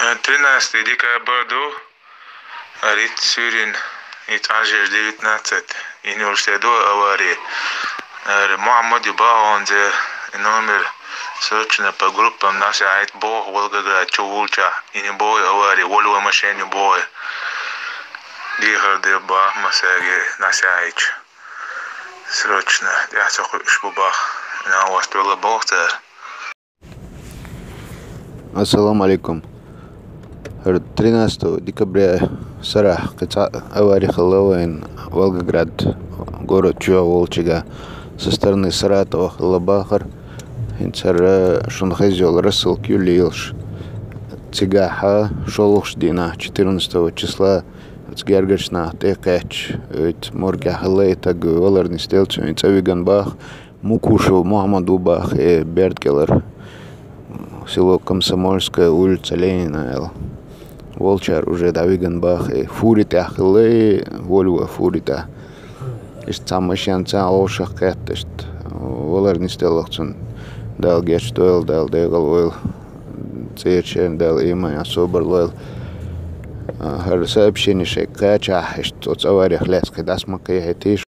13 декабря Арит Сюрин и Ажир 19 и не ушли до аварии. Мухаммад Юба он же номер срочно по группам наши айт бог Волгоград Чувулча и не бой аварии волевой машине бой. Дихал де ба масаги наши айт срочно я хочу шбубах на вас было бог-то. Ассаламу алейкум. 13 декабря Сарах, авария Халавайн, Волгоград, город Чуа-Волчига, со стороны Саратова, Халабахар, Инцара Шунхазел, Рассел Кюлилш, Цигаха, Шолушдина, 14 числа, Цгергачна, Текач, Моргахалей, так Валерни Стелцу, Инцавиганбах, Мукушу, Мухаммадубах и Берткелер. Село Комсомольская, улица Ленина, Волчар уже Давиганбах, Фурита Ахлей, Вольва Фурита. Ist Samashянца Ошах Кэттешт, Валерни Стеллахцун, Дал Гечтуэл, Дал Дегалуэл, Цечен, Дал Имай Особерлуэл. Сообщение, что Кача, что авария хлеска, das man kann